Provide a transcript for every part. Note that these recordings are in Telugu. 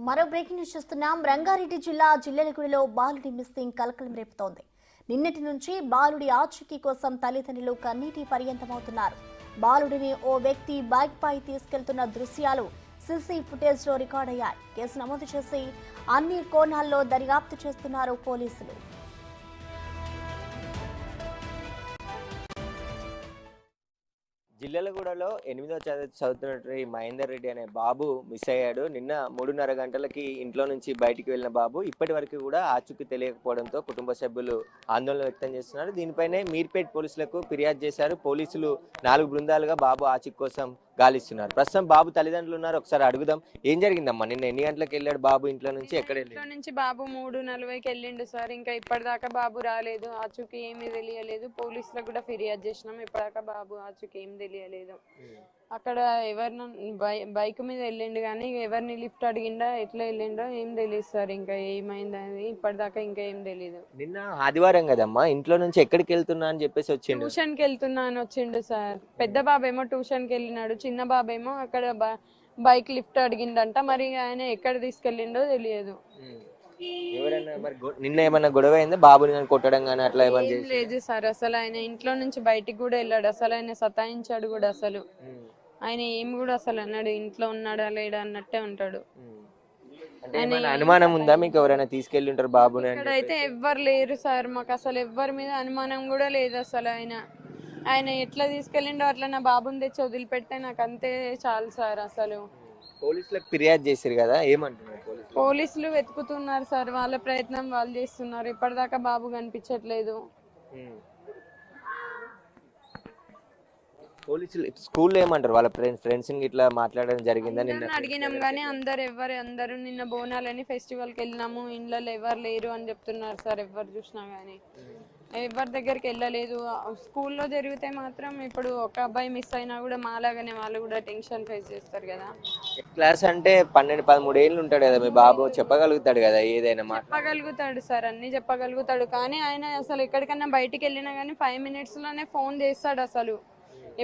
మరో బ్రేకింగ్ న్యూస్ చూస్తున్నాం. రంగారెడ్డి జిల్లా జిల్లెలగూడలో బాలుడి మిస్సింగ్ కలకలం రేపుతోంది. నిన్నటి నుంచి బాలుడి ఆచూకీ కోసం తల్లిదండ్రులు కన్నీటి పర్యంతమవుతున్నారు. బాలుడిని ఓ వ్యక్తి బైక్ పై తీసుకెళ్తున్న దృశ్యాలు సీసీ ఫుటేజ్ లో రికార్డయ్యాయి. కేసు నమోదు చేసి అన్ని కోణాల్లో దర్యాప్తు చేస్తున్నారు పోలీసులు. జిల్లెలగూడలో 8వ తరగతి చదువుతున్నటువంటి మహేందర్ రెడ్డి అనే బాబు మిస్ అయ్యాడు. నిన్న 3:30 గంటలకి ఇంట్లో నుంచి బయటికి వెళ్ళిన బాబు ఇప్పటి వరకు కూడా ఆచూకీ తెలియకపోవడంతో కుటుంబ సభ్యులు ఆందోళన వ్యక్తం చేస్తున్నారు. దీనిపైనే మీర్పేట్ పోలీసులకు ఫిర్యాదు చేశారు. పోలీసులు 4 బృందాలుగా బాబు ఆచూకీ కోసం గాలిస్తున్నారు. ప్రస్తుతం బాబు తల్లిదండ్రులు ఉన్నారు, ఒకసారి అడుగుదాం. ఏం జరిగిందమ్మా? నిన్న ఎన్ని గంటలకు వెళ్ళాడు బాబు ఇంట్లో నుంచి? ఎక్కడ ఇంట్లో నుంచి బాబు 3:40కి వెళ్ళిండు సార్. ఇంకా ఇప్పటిదాకా బాబు రాలేదు, ఆచూకీ ఏమీ తెలియలేదు. పోలీసులకు కూడా ఫిర్యాదు చేసినాం, ఇప్పటిదాకా బాబు ఆచూకీ ఏం తెలియలేదు. అక్కడ ఎవరిని బైక్ మీద వెళ్ళిండు కానీ ఎవరిని లిఫ్ట్ అడిగిండా ఎట్లా వెళ్ళిండో ఏం తెలియదు సార్. ఇంకా ఏమైందని ఇప్పటిదాకా ఇంకా ఏం తెలియదు. నిన్న ఆదివారం కదమ్మా, ఇంట్లో నుంచి ఎక్కడికి వెళ్తున్నా అని చెప్పేసి వచ్చిండు. ట్యూషన్ కి వెళ్తున్నా అని వచ్చిండు సార్. పెద్ద బాబేమో ట్యూషన్ కి వెళ్ళినాడు, చిన్న బాబేమో అక్కడ బైక్ లిఫ్ట్ అడిగిండంట. మరి ఆయన ఎక్కడ తీసుకెళ్ళిండో తెలియదు. నిన్న ఏమన్నా గొడవ అయిందా? బాబుని కొట్టడం కానీ అట్లా ఏమన్నా లేదు సార్. అసలు ఆయన ఇంట్లో నుంచి బయటికి కూడా వెళ్ళాడు. అసలు ఆయన సతాయించాడు కూడా. అసలు ఆయన ఏం కూడా అసలు అన్నాడు, ఇంట్లో ఉన్నాడా లేడా అన్నట్టే ఉంటాడు. అనుమానం ఉందా మీకు? ఎవరైనా తీసుకెళ్ళి ఉంటారు బాబుని? ఇక్కడైతే ఎవ్వరు లేరు సార్. మాకు అసలు ఎవ్వరి మీద అనుమానం కూడా లేదు. అసలు ఆయన ఎట్లా తీసుకెళ్ళిండో అట్లా నా బాబుని తెచ్చి వదిలిపెట్టే నాకు అంతే చాలు సార్. అసలు పోలీసులకు ఫిర్యాదు చేశారు కదా, ఏమంటున్నారు? పోలీసులు వెతుకుతున్నారు సార్, వాళ్ళ ప్రయత్నం వాళ్ళు చేస్తున్నారు. ఇప్పటిదాకా బాబు కనిపించట్లేదు. పోలీసులు స్కూల్లో ఏమంటారు? వాళ్ళ ఫ్రెండ్స్ ఇట్లా మాట్లాడడం జరిగిందని అడిగినాం కానీ అందరూ నిన్న బోనాలని ఫెస్టివల్ కి వెళ్ళినాము, ఇండ్లలో ఎవరు లేరు అని చెప్తున్నారు సార్. ఎవరు చూసినా గానీ ఎవరి దగ్గరికి వెళ్ళలేదు. స్కూల్లో జరిగితే మాత్రం ఇప్పుడు ఒక అబ్బాయి మిస్ అయినా కూడా మాలాగానే వాళ్ళు కూడా టెన్షన్ ఫేస్ చేస్తారు కదా. క్లాస్ అంటే 12-13 ఏళ్ళు ఉంటాడు కదా మీ బాబు, చెప్పగలుగుతాడు కదా ఏదైనా? చెప్పగలుగుతాడు సార్, అన్ని చెప్పగలుగుతాడు. కానీ ఆయన అసలు ఎక్కడికన్నా బయటికి వెళ్ళినా కానీ 5 minutes లోనే ఫోన్ చేస్తాడు. అసలు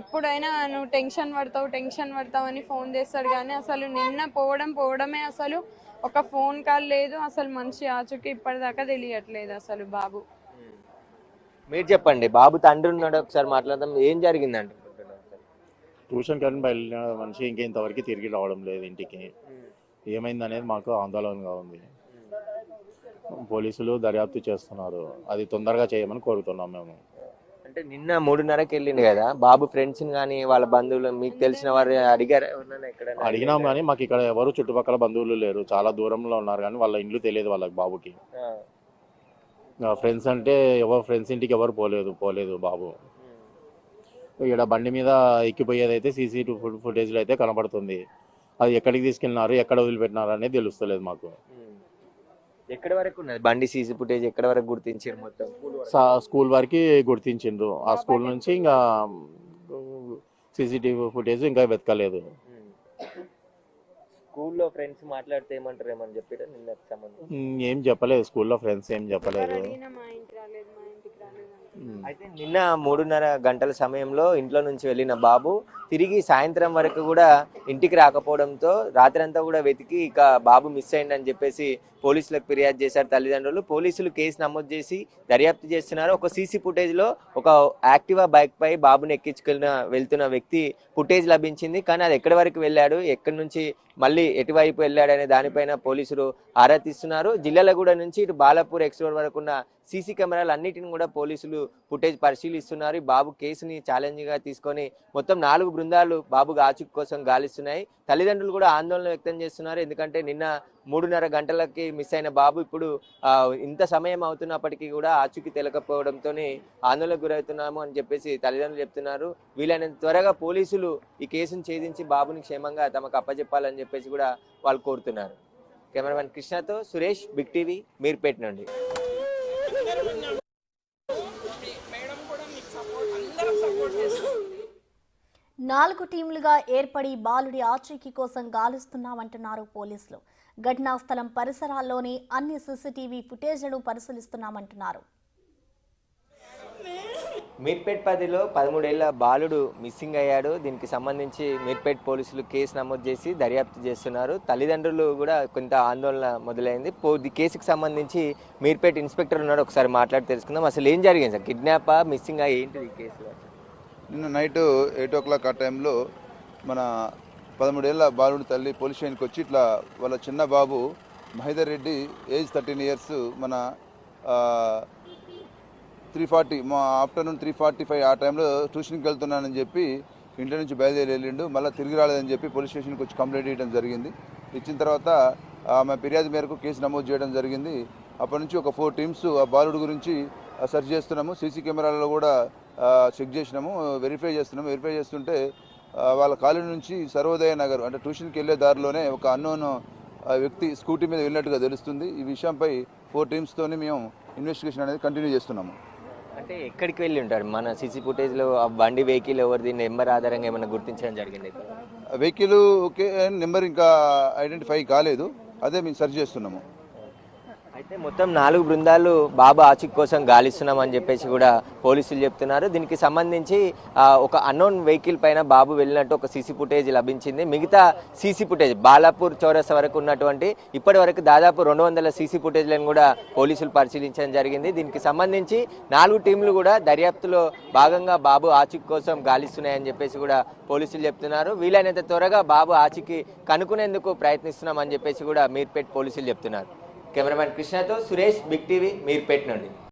ఎప్పుడైనా నువ్వు టెన్షన్ పడతావు అని ఫోన్ చేస్తాడు. కానీ అసలు నిన్న పోవడమే అసలు ఒక ఫోన్ కాల్ లేదు. అసలు మనిషి ఆచూకీ ఇప్పటిదాకా తెలియట్లేదు అసలు బాబు. మీరు చెప్పండి, బాబు తండ్రి ఉన్నాడు, ఒకసారి మాట్లాడదాం. ఏం జరిగిందండి? ట్యూషన్ కానీ వెళ్ళిన మనిషి ఇంకా ఇంతవరకు తిరిగి రావడం లేదు ఇంటికి. ఏమైంది అనేది మాకు ఆందోళనగా ఉంది. పోలీసులు దర్యాప్తు చేస్తున్నారు, అది తొందరగా చేయమని కోరుతున్నాం మేము. అంటే నిన్న 3:30కి వెళ్ళింది కదా బాబు. ఫ్రెండ్స్ కానీ వాళ్ళ బంధువులు మీకు తెలిసిన వారు అడిగారు? అడిగినాం కానీ మాకు ఇక్కడ ఎవరు చుట్టుపక్కల బంధువులు లేరు, చాలా దూరంలో ఉన్నారు. కానీ వాళ్ళ ఇండ్లు తెలియదు వాళ్ళకి బాబుకి. ఫ్రెండ్స్ అంటే ఎవరు ఫ్రెండ్స్ ఇంటికి ఎవరు పోలేదు బాబు. ఇక్కడ బండి మీద ఎక్కిపోయేది అయితే CCTV ఫుటేజ్లో అయితే కనబడుతుంది. అది ఎక్కడికి తీసుకెళ్ళినారు, ఎక్కడ వదిలిపెట్టినారు అనేది తెలుస్తలేదు మాకు. ఎక్కడ వరకు ఉన్నది బండి సీసీ ఫుటేజ్? ఎక్కడ వరకు గుర్తించారు? మొత్తం స్కూల్ వరకు గుర్తించిండ్రు. ఆ స్కూల్ నుంచి ఇంకా CCTV ఫుటేజ్ ఇంకా వెతకలేదు. స్కూల్లో ఫ్రెండ్స్ మాట్లాడితే ఏమంటారు? ఏమని చెప్పారు నిన్న సంబంధం? ఏం చెప్పలేదు, స్కూల్లో ఫ్రెండ్స్ ఏం చెప్పలేదు. అయితే నిన్న 3:30 గంటల సమయంలో ఇంట్లో నుంచి వెళ్ళిన బాబు తిరిగి సాయంత్రం వరకు కూడా ఇంటికి రాకపోవడంతో రాత్రంతా కూడా వెతికి ఇక బాబు మిస్ అయిందని చెప్పేసి పోలీసులకు ఫిర్యాదు చేశారు తల్లిదండ్రులు. పోలీసులు కేసు నమోదు చేసి దర్యాప్తు చేస్తున్నారు. ఒక సీసీ ఫుటేజ్ లో ఒక యాక్టివా బైక్ పై బాబుని వెళ్తున్న వ్యక్తి ఫుటేజ్ లభించింది. కానీ అది ఎక్కడి వరకు వెళ్ళాడు, ఎక్కడి నుంచి మళ్ళీ ఎటువైపు వెళ్ళాడు అనే దానిపైన పోలీసులు ఆరా తీస్తున్నారు. జిల్లాలగూడ నుంచి ఇటు బాలాపూర్ ఎక్స్ రోడ్ వరకు ఉన్న సీసీ కెమెరాలు అన్నిటిని కూడా పోలీసులు ఫుటేజ్ పరిశీలిస్తున్నారు. బాబు కేసుని ఛాలెంజ్ గా తీసుకొని మొత్తం 4 బృందాలు బాబు ఆచూకీ కోసం గాలిస్తున్నాయి. తల్లిదండ్రులు కూడా ఆందోళన వ్యక్తం చేస్తున్నారు. ఎందుకంటే నిన్న 3:30 గంటలకి మిస్ అయిన బాబు ఇప్పుడు ఇంత సమయం అవుతున్నప్పటికీ కూడా ఆచూకీ తెలియకపోవడంతో ఆందోళనకు గురవుతున్నాము అని చెప్పేసి తల్లిదండ్రులు చెప్తున్నారు. వీలైనంత త్వరగా పోలీసులు ఈ కేసును ఛేదించి బాబుని క్షేమంగా తమకు అప్పచెప్పాలని చెప్పేసి కూడా వాళ్ళు కోరుతున్నారు. కెమెరామెన్ కృష్ణతో సురేష్, బిగ్ టీవీ, మీర్పేట నుండి. 4 టీంలుగా ఏర్పడి బాలుడి ఆచూకీ కోసం గాలిస్తున్నామంటున్నారు పోలీసులు. ఘటనా స్థలం పరిసరాల్లోని అన్ని CCTV ఫుటేజ్లను పరిశీలిస్తున్నామంటున్నారు. మీర్పేట్ పరిధిలో 13 ఏళ్ల బాలుడు మిస్సింగ్ అయ్యాడు. దీనికి సంబంధించి మీర్పేట్ పోలీసులు కేసు నమోదు చేసి దర్యాప్తు చేస్తున్నారు. తల్లిదండ్రులు కూడా కొంత ఆందోళన మొదలైంది. ఈ కేసుకు సంబంధించి మీర్పేట్ ఇన్స్పెక్టర్ ఉన్నాడు, ఒకసారి మాట్లాడి తెలుసుకుందాం. అసలు ఏం జరిగింది సార్? కిడ్నాపా, మిస్సింగ్ ఏంటిది ఈ కేసులో? నిన్న నైట్ 8 o'clock ఆ టైంలో మన 13 ఏళ్ల బాలుడి తల్లి పోలీస్ స్టేషన్కి వచ్చి ఇట్లా వాళ్ళ చిన్న బాబు మహేదర్ రెడ్డి ఏజ్ 13 years మన 3:40 ఆఫ్టర్నూన్ 3:45 ఆ టైంలో ట్యూషన్కి వెళ్తున్నానని చెప్పి ఇంట్లో నుంచి బయలుదేరి వెళ్ళిండు. మళ్ళీ తిరిగి రాలేదని చెప్పి పోలీస్ స్టేషన్కి వచ్చి కంప్లైంట్ ఇవ్వడం జరిగింది. ఇచ్చిన తర్వాత ఆమె ఫిర్యాదు మేరకు కేసు నమోదు చేయడం జరిగింది. అప్పటి నుంచి ఒక 4 teams ఆ బాలుడు గురించి సెర్చ్ చేస్తున్నాము. సీసీ కెమెరాలలో కూడా చెక్ చేసినాము, వెరిఫై చేస్తుంటే వాళ్ళ కాలనీ నుంచి సర్వోదయ నగర్ అంటే ట్యూషన్కి వెళ్ళే దారిలోనే ఒక అన్నోన్ వ్యక్తి స్కూటీ మీద వెళ్ళినట్టుగా తెలుస్తుంది. ఈ విషయంపై 4 teamsతోని మేము ఇన్వెస్టిగేషన్ అనేది కంటిన్యూ చేస్తున్నాము. అంటే ఎక్కడికి వెళ్ళి ఉంటాడు? మన సీసీ ఫుటేజ్లో ఆ బండి వెహికల్ ఎవరిది నెంబర్ ఆధారంగా ఏమైనా గుర్తించడం జరిగింది? వెహికల్ ఓకే, నెంబర్ ఇంకా ఐడెంటిఫై కాలేదు, అదే మేము సెర్చ్ చేస్తున్నాము. అయితే మొత్తం 4 బృందాలు బాబు ఆచూకీ కోసం గాలిస్తున్నామని చెప్పేసి కూడా పోలీసులు చెప్తున్నారు. దీనికి సంబంధించి ఒక అన్నోన్ వెహికల్ పైన బాబు వెళ్ళినట్టు ఒక సీసీ ఫుటేజ్ లభించింది. మిగతా సీసీ ఫుటేజ్ బాలాపూర్ చౌరస్తా వరకు ఉన్నటువంటి ఇప్పటి వరకు దాదాపు 200 సీసీ ఫుటేజ్లను కూడా పోలీసులు పరిశీలించడం జరిగింది. దీనికి సంబంధించి 4 టీంలు కూడా దర్యాప్తులో భాగంగా బాబు ఆచూకీ కోసం గాలిస్తున్నాయని చెప్పేసి కూడా పోలీసులు చెప్తున్నారు. వీలైనంత త్వరగా బాబు ఆచూకీ కనుక్కునేందుకు ప్రయత్నిస్తున్నామని చెప్పేసి కూడా మీర్పేట్ పోలీసులు చెప్తున్నారు. కెమెరామెన్ కృష్ణతో సురేష్, బిగ్ టీవీ, మీర్పేట్ నుండి.